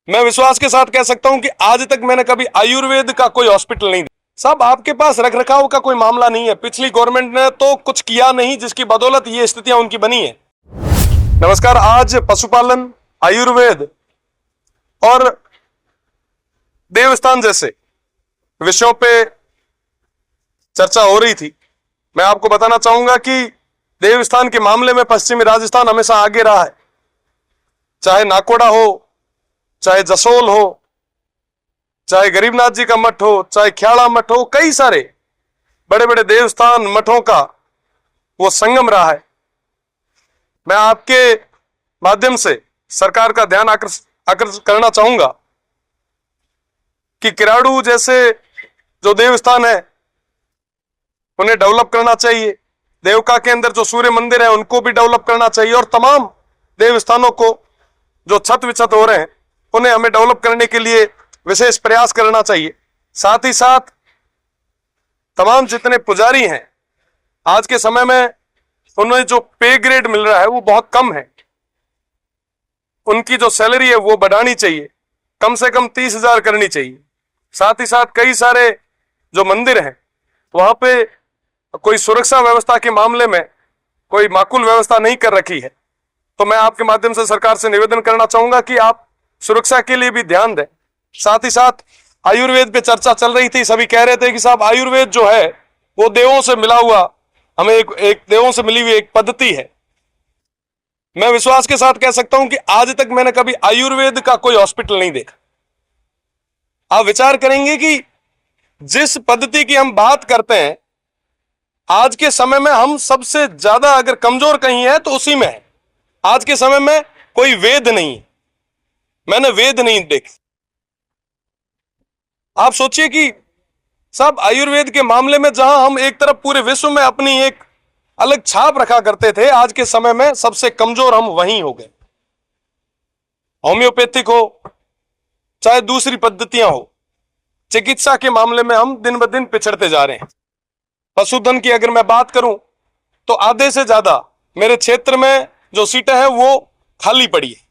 मैं विश्वास के साथ कह सकता हूं कि आज तक मैंने कभी आयुर्वेद का कोई हॉस्पिटल नहीं देखा। साहब, आपके पास रखरखाव का कोई मामला नहीं है। पिछली गवर्नमेंट ने तो कुछ किया नहीं, जिसकी बदौलत ये स्थितियां उनकी बनी है। नमस्कार। आज पशुपालन, आयुर्वेद और देवस्थान जैसे विषयों पे चर्चा हो रही थी। मैं आपको बताना चाहूंगा कि देवस्थान के मामले में पश्चिमी राजस्थान हमेशा आगे रहा है। चाहे नाकोड़ा हो, चाहे जसोल हो, चाहे गरीबनाथ जी का मठ हो, चाहे ख्याड़ा मठ हो, कई सारे बड़े बड़े देवस्थान मठों का वो संगम रहा है। मैं आपके माध्यम से सरकार का ध्यान आकर्षित करना चाहूंगा कि किराड़ू जैसे जो देवस्थान है उन्हें डेवलप करना चाहिए। देवका के अंदर जो सूर्य मंदिर है उनको भी डेवलप करना चाहिए, और तमाम देवस्थानों को जो छत विछत हो रहे हैं उन्हें हमें डेवलप करने के लिए विशेष प्रयास करना चाहिए। साथ ही साथ तमाम जितने पुजारी हैं आज के समय में, उन्हें जो पे ग्रेड मिल रहा है वो बहुत कम है। उनकी जो सैलरी है वो बढ़ानी चाहिए, कम से कम 30,000 करनी चाहिए। साथ ही साथ कई सारे जो मंदिर हैं वहां पे कोई सुरक्षा व्यवस्था के मामले में कोई माकूल व्यवस्था नहीं कर रखी है। तो मैं आपके माध्यम से सरकार से निवेदन करना चाहूंगा कि आप सुरक्षा के लिए भी ध्यान दें। साथ ही साथ आयुर्वेद पे चर्चा चल रही थी। सभी कह रहे थे कि साहब आयुर्वेद जो है वो देवों से मिला हुआ, हमें एक देवों से मिली हुई एक पद्धति है। मैं विश्वास के साथ कह सकता हूं कि आज तक मैंने कभी आयुर्वेद का कोई हॉस्पिटल नहीं देखा। आप विचार करेंगे कि जिस पद्धति की हम बात करते हैं आज के समय में, हम सबसे ज्यादा अगर कमजोर कहीं है तो उसी में है। आज के समय में कोई वेद नहीं है, मैंने वेद नहीं देखे। आप सोचिए कि सब आयुर्वेद के मामले में जहां हम एक तरफ पूरे विश्व में अपनी एक अलग छाप रखा करते थे, आज के समय में सबसे कमजोर हम वहीं हो गए। होम्योपैथिक हो चाहे दूसरी पद्धतियां हो, चिकित्सा के मामले में हम दिन ब दिन पिछड़ते जा रहे हैं। पशुधन की अगर मैं बात करूं तो आधे से ज्यादा मेरे क्षेत्र में जो सीटें हैं वो खाली पड़ी है।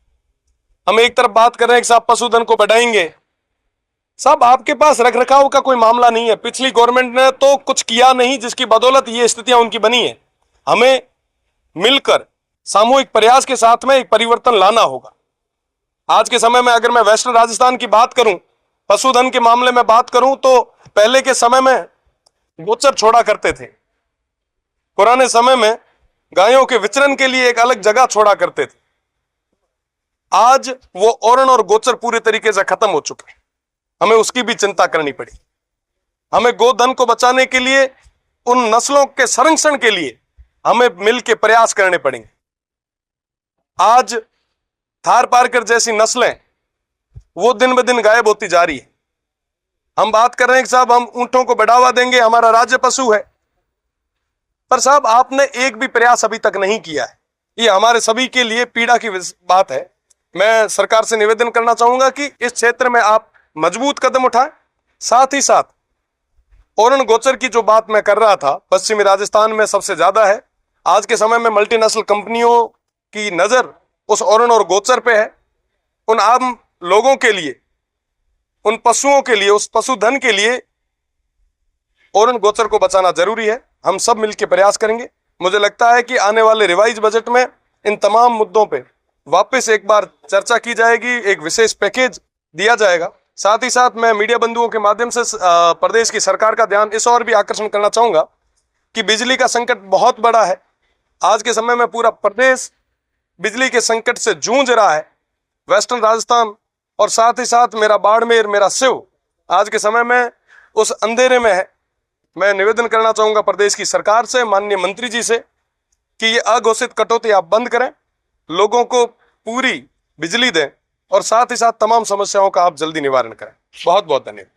हम एक तरफ बात कर रहे हैं कि साहब पशुधन को बढ़ाएंगे। साहब, आपके पास रखरखाव का कोई मामला नहीं है। पिछली गवर्नमेंट ने तो कुछ किया नहीं, जिसकी बदौलत ये स्थितियां उनकी बनी है। हमें मिलकर सामूहिक प्रयास के साथ में एक परिवर्तन लाना होगा। आज के समय में अगर मैं वेस्टर्न राजस्थान की बात करूं, पशुधन के मामले में बात करूं, तो पहले के समय में गोचर छोड़ा करते थे। पुराने समय में गायों के विचरण के लिए एक अलग जगह छोड़ा करते थे। आज वो ओरण और गोचर पूरे तरीके से खत्म हो चुके हैं। हमें उसकी भी चिंता करनी पड़ी। हमें गोधन को बचाने के लिए, उन नस्लों के संरक्षण के लिए हमें मिलकर प्रयास करने पड़ेंगे। आज थार पारकर जैसी नस्लें वो दिन ब दिन गायब होती जा रही है। हम बात कर रहे हैं कि साहब हम ऊंटों को बढ़ावा देंगे, हमारा राज्य पशु है, पर साहब आपने एक भी प्रयास अभी तक नहीं किया है। ये हमारे सभी के लिए पीड़ा की बात है। मैं सरकार से निवेदन करना चाहूंगा कि इस क्षेत्र में आप मजबूत कदम उठाएं। साथ ही साथ ओरण गोचर की जो बात मैं कर रहा था, पश्चिमी राजस्थान में सबसे ज्यादा है। आज के समय में मल्टीनेशनल कंपनियों की नजर उस ओरण और गोचर पे है। उन आम लोगों के लिए, उन पशुओं के लिए, उस पशुधन के लिए ओरण गोचर को बचाना जरूरी है। हम सब मिलकर प्रयास करेंगे। मुझे लगता है कि आने वाले रिवाइज बजट में इन तमाम मुद्दों पे वापस एक बार चर्चा की जाएगी, एक विशेष पैकेज दिया जाएगा। साथ ही साथ मैं मीडिया बंधुओं के माध्यम से प्रदेश की सरकार का ध्यान इस और भी आकर्षण करना चाहूंगा कि बिजली का संकट बहुत बड़ा है। आज के समय में पूरा प्रदेश बिजली के संकट से जूझ रहा है। वेस्टर्न राजस्थान और साथ ही साथ मेरा बाड़मेर, मेरा सिव आज के समय में उस अंधेरे में है। मैं निवेदन करना चाहूंगा प्रदेश की सरकार से, माननीय मंत्री जी से, कि ये अघोषित कटौती आप बंद करें, लोगों को पूरी बिजली दें और साथ ही साथ तमाम समस्याओं का आप जल्दी निवारण करें। बहुत बहुत धन्यवाद।